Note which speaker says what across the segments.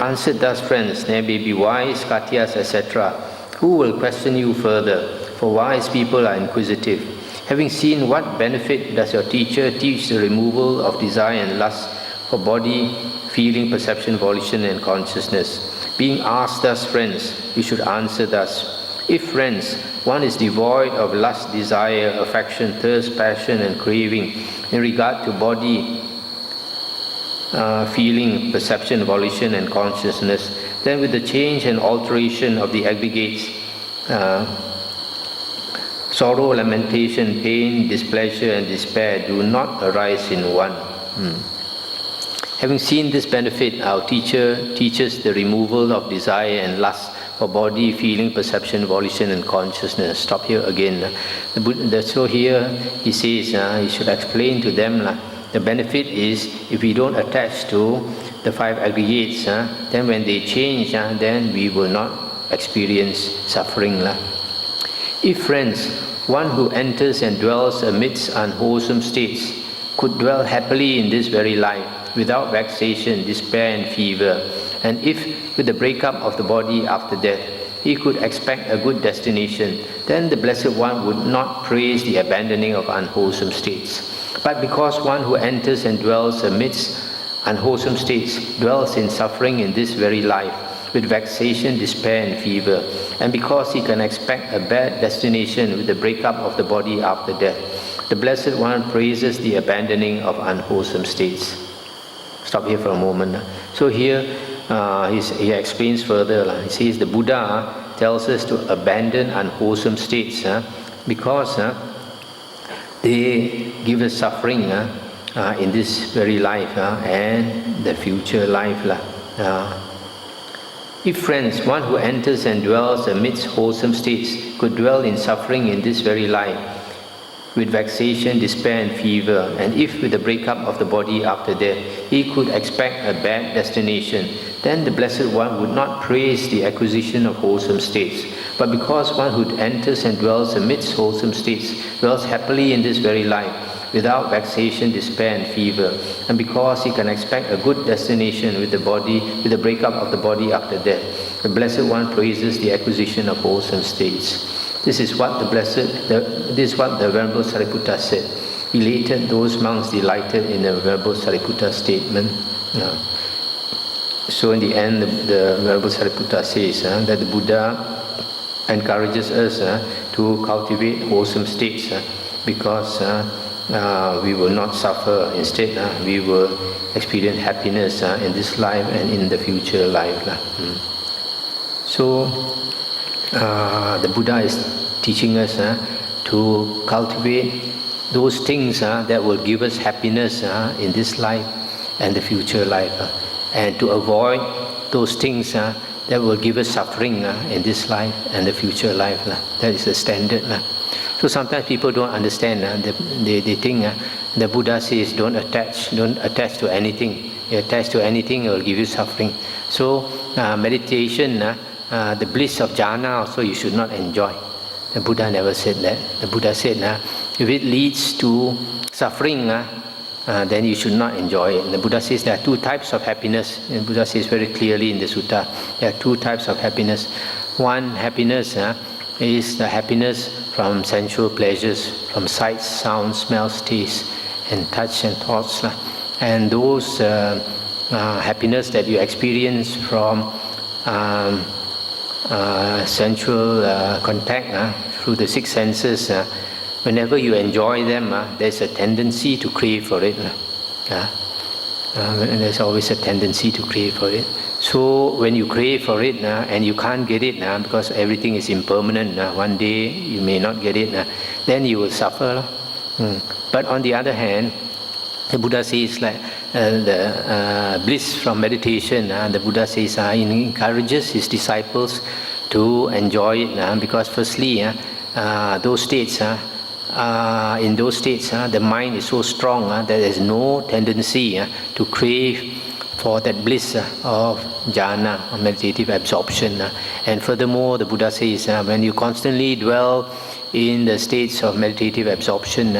Speaker 1: answered thus, friends, there may be wise, Katyas, etc., who will question you further, for wise people are inquisitive. Having seen what benefit does your teacher teach the removal of desire and lust for body, feeling, perception, volition, and consciousness? Being asked thus, friends, you should answer thus. If, friends, one is devoid of lust, desire, affection, thirst, passion, and craving in regard to body, feeling, perception, volition, and consciousness, then with the change and alteration of the aggregates, sorrow, lamentation, pain, displeasure, and despair do not arise in one. Having seen this benefit, our teacher teaches the removal of desire and lust for body, feeling, perception, volition, and consciousness. Stop here again. So here he says he should explain to them the benefit is if we don't attach to the five aggregates, then when they change, then we will not experience suffering. If, friends, one who enters and dwells amidst unwholesome states could dwell happily in this very life without vexation, despair, and fever, and if with the breakup of the body after death he could expect a good destination, then the Blessed One would not praise the abandoning of unwholesome states. But because one who enters and dwells amidst unwholesome states dwells in suffering in this very life with vexation, despair, and fever, and because he can expect a bad destination with the breakup of the body after death, the Blessed One praises the abandoning of unwholesome states. Stop here for a moment. So here he explains further. He says the Buddha tells us to abandon unwholesome states because they give us suffering in this very life and the future life. If, friends, one who enters and dwells amidst wholesome states could dwell in suffering in this very life with vexation, despair, and fever, and if with the breakup of the body after death he could expect a bad destination, then the Blessed One would not praise the acquisition of wholesome states. But because one who enters and dwells amidst wholesome states dwells happily in this very life without vexation, despair, and fever, and because he can expect a good destination with the breakup of the body after death, the Blessed One praises the acquisition of wholesome states. This is what the Venerable Sariputta said. Elated, those monks delighted in the Venerable Sariputta statement. So in the end, the Venerable Sariputta says that the Buddha encourages us to cultivate wholesome states because we will not suffer. Instead, we will experience happiness in this life and in the future life. So the Buddha is teaching us to cultivate those things that will give us happiness in this life and the future life, and to avoid those things that will give us suffering in this life and the future life. That is the standard. So sometimes people don't understand. They think the Buddha says don't attach to anything. You attach to anything, it will give you suffering. So meditation, the bliss of jhana also you should not enjoy. The Buddha never said that. The Buddha said if it leads to suffering, then you should not enjoy it. The Buddha says there are two types of happiness. The Buddha says very clearly in the sutta, there are two types of happiness. One happiness is the happiness from sensual pleasures, from sights, sounds, smells, tastes, and touch and thoughts. And those happiness that you experience from sensual contact through the six senses, whenever you enjoy them, there's a tendency to crave for it. There's always a tendency to crave for it. So when you crave for it and you can't get it because everything is impermanent, one day you may not get it, then you will suffer. But on the other hand, the Buddha says the bliss from meditation, the Buddha says he encourages his disciples to enjoy it because firstly, those states, in those states, the mind is so strong that there is no tendency to crave for that bliss of jhana, or meditative absorption. And furthermore, the Buddha says when you constantly dwell in the states of meditative absorption,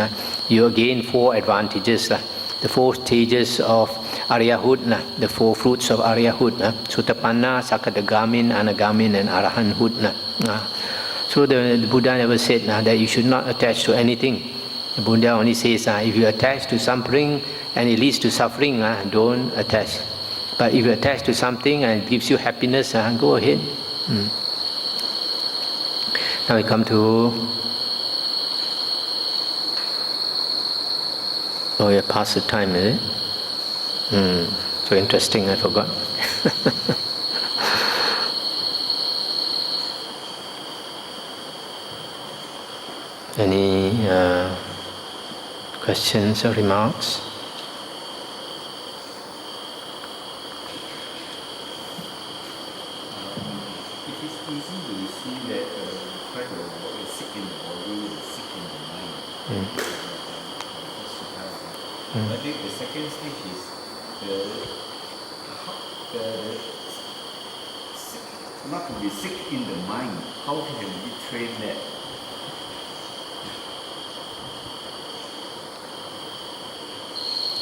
Speaker 1: you gain four advantages. the 4 stages of Aryahood, the 4 fruits of Aryahood, Sotapanna, Sakadagamin, Anagamin, and Arahanthood. So the Buddha never said that you should not attach to anything. The Buddha only says, if you attach to something and it leads to suffering, don't attach. But if you attach to something and it gives you happiness, go ahead. Now we come to... Oh, we have passed the time, is it? So interesting, I forgot. Any questions or remarks?
Speaker 2: It is easy to see that quite a lot is sick in the body, is sick in the mind. I think the second stage is not to be sick in the mind. How can we train that?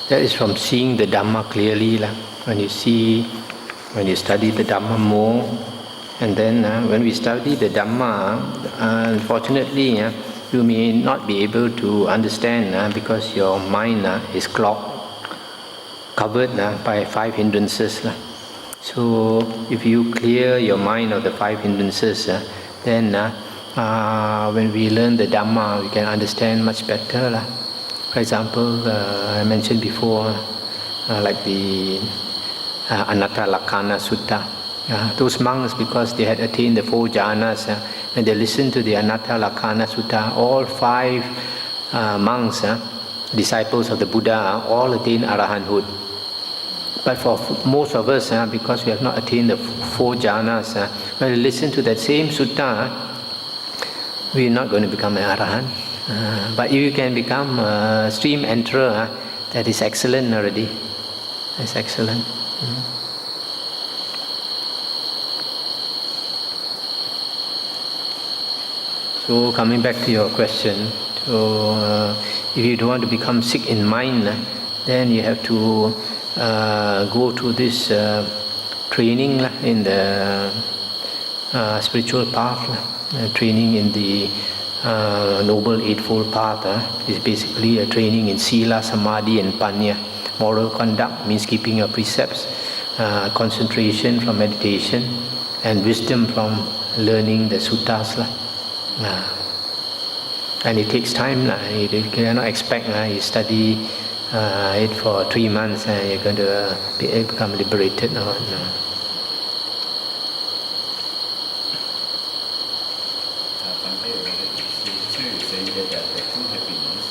Speaker 1: That is from seeing the Dhamma clearly. When you study the Dhamma more, and then when we study the Dhamma, unfortunately, you may not be able to understand because your mind is clogged, covered by 5 hindrances. So if you clear your mind of the 5 hindrances, then when we learn the Dhamma, we can understand much better. For example, I mentioned before, like the Anatta Lakkhana Sutta. Those monks, because they had attained the 4 jhanas, when they listened to the Anatta Lakkhana Sutta, all 5 monks, disciples of the Buddha, all attained arahanthood. But for most of us, because we have not attained the 4 jhanas, when we listen to that same sutta, we are not going to become an arahant. But if you can become a stream enterer, that is excellent already. That's excellent. So coming back to your question, so if you don't want to become sick in mind, then you have to go through this training in the spiritual path, training in the Noble Eightfold Path. Is basically a training in Sila, Samadhi and Panya. Moral conduct means keeping your precepts, concentration from meditation, and wisdom from learning the suttas. And it takes time. You cannot expect you study it for 3 months and you're going to become liberated. No.
Speaker 2: So you're saying that there are 2 happiness.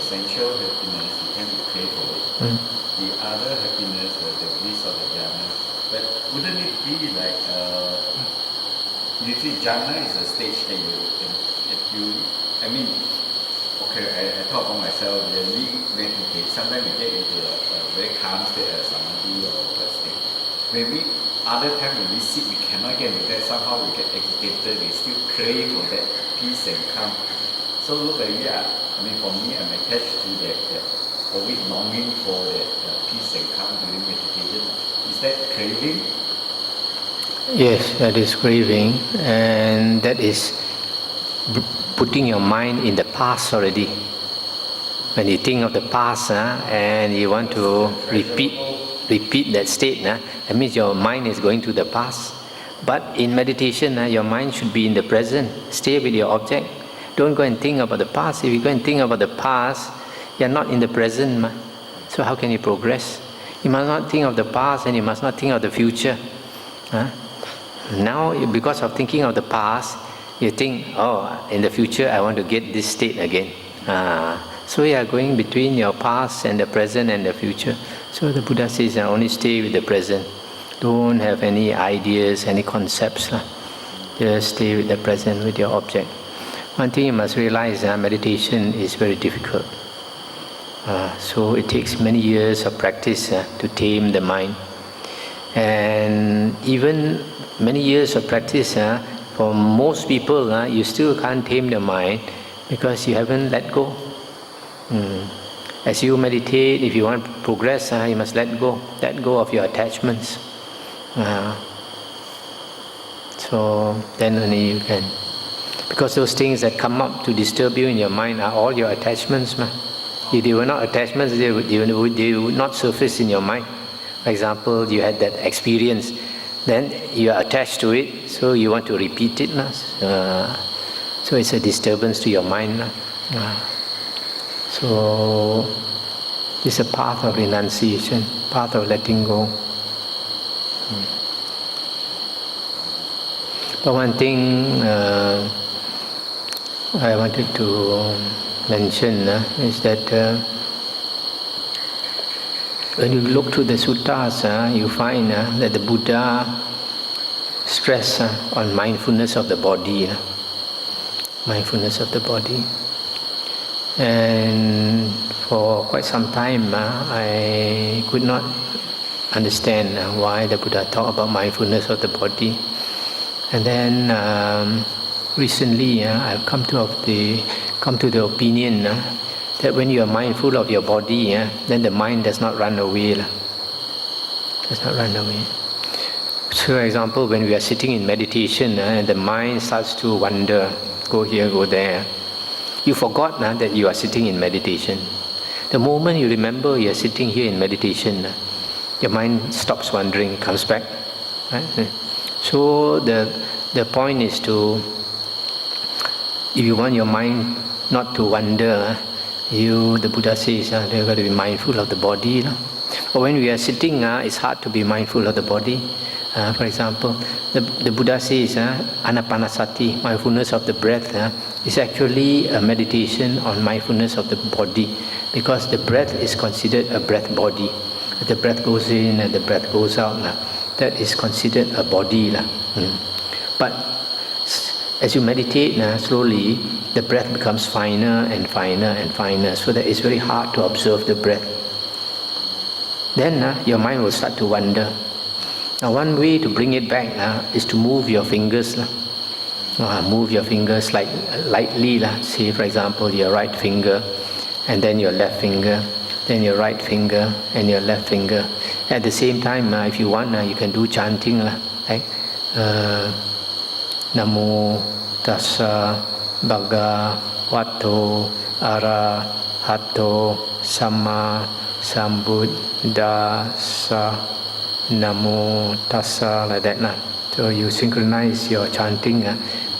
Speaker 2: Essential happiness, you can pray for it. The other happiness was the bliss of the jhana. But wouldn't it be like, you see, jhana is a stage that I talk about myself, when we meditate, sometimes we get into a very calm state, samadhi or what state. Maybe other time when we sit, we cannot get into that, somehow we get agitated, we still crave for that peace and calm. So look like for me, I'm attached to that always longing for that peace and calm during meditation. Is that craving?
Speaker 1: Yes, that is craving, and that is putting your mind in the past already. When you think of the past and you want to repeat that state, that means your mind is going to the past. But in meditation, your mind should be in the present. Stay with your object. Don't go and think about the past. If you go and think about the past, you are not in the present. So how can you progress? You must not think of the past and you must not think of the future. Now, because of thinking of the past, you think, in the future I want to get this state again. So you are going between your past and the present and the future. So the Buddha says, only stay with the present. Don't have any ideas, any concepts. Just stay with the present, with your object. One thing you must realize, meditation is very difficult. So it takes many years of practice to tame the mind. And even many years of practice, for most people, you still can't tame the mind because you haven't let go. As you meditate, if you want to progress, you must let go of your attachments. So then only you can. Because those things that come up to disturb you in your mind are all your attachments. If they were not attachments, they would not surface in your mind. For example, you had that experience, then you are attached to it, so you want to repeat it. So it's a disturbance to your mind. So it's a path of renunciation, path of letting go. But one thing I wanted to mention is that when you look through the suttas, you find that the Buddha stress on mindfulness of the body. Mindfulness of the body. And for quite some time, I could not understand why the Buddha talked about mindfulness of the body. And then recently, I've come to the opinion that when you are mindful of your body, then the mind does not run away. Does not run away. So, for example, when we are sitting in meditation, and the mind starts to wander, go here, go there. You forgot that you are sitting in meditation. The moment you remember you are sitting here in meditation, your mind stops wandering, comes back. Right? So the point is to, if you want your mind not to wander, the Buddha says you've got to be mindful of the body. But when we are sitting, it's hard to be mindful of the body. For example, the Buddha says anapanasati, mindfulness of the breath, is actually a meditation on mindfulness of the body, because the breath is considered a breath body. The breath goes in and the breath goes out. That is considered a body. But as you meditate slowly, the breath becomes finer and finer and finer, so that it's very hard to observe the breath. Then your mind will start to wander. Now one way to bring it back is to move your fingers. Move your fingers lightly. Say, for example, your right finger, and then your left finger, then your right finger, and your left finger. At the same time, if you want, you can do chanting. Like, Namo Tassa Bhagavato Arahato Samma Sambuddhassa. Namo Tassa, like that. So you synchronize your chanting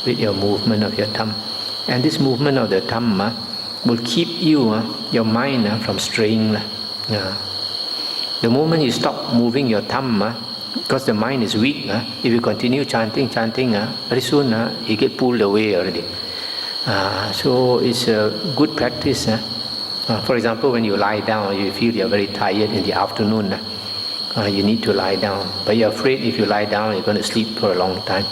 Speaker 1: with your movement of your thumb. And this movement of the thumb will keep you, your mind, from straying. The moment you stop moving your thumb, because the mind is weak, if you continue chanting, very soon you get pulled away already. So it's a good practice. For example, when you lie down, you feel you're very tired in the afternoon. You need to lie down, but you're afraid if you lie down, you're going to sleep for a long time.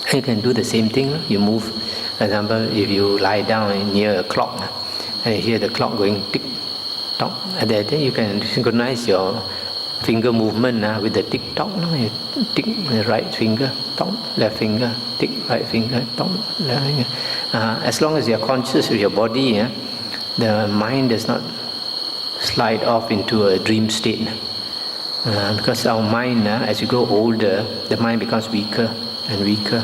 Speaker 1: And you can do the same thing. You move. For example, if you lie down near a clock, and you hear the clock going tick tock, and then you can synchronize your finger movement with the tick tock. You tick the right finger, tock, left finger, tick, right finger, tock, left finger. As long as you're conscious of your body, the mind does not slide off into a dream state. Because our mind, as you grow older, the mind becomes weaker and weaker.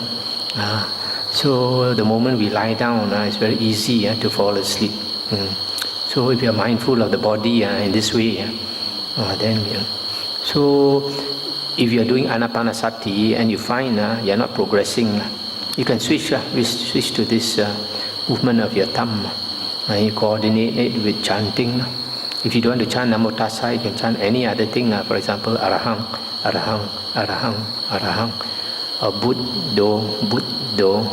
Speaker 1: So the moment we lie down, it's very easy to fall asleep. So if you're mindful of the body in this way, then so if you're doing anapanasati and you find you're not progressing, you can switch to this movement of your thumb. You coordinate it with chanting. If you don't want to chant Namo Tassa, you can chant any other thing. For example, Arahang, Arahang, Arahang, Arahang, or Buddho, Buddho.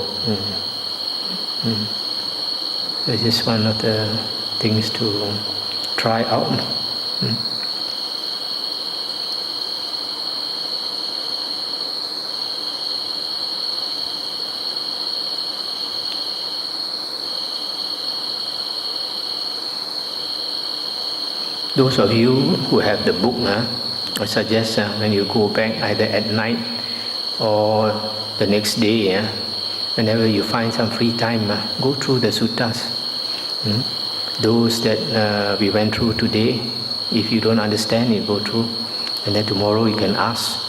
Speaker 1: This is one of the things to try out. Those of you who have the book, I suggest when you go back either at night or the next day, whenever you find some free time, go through the suttas. those that we went through today, if you don't understand it, go through, and then tomorrow you can ask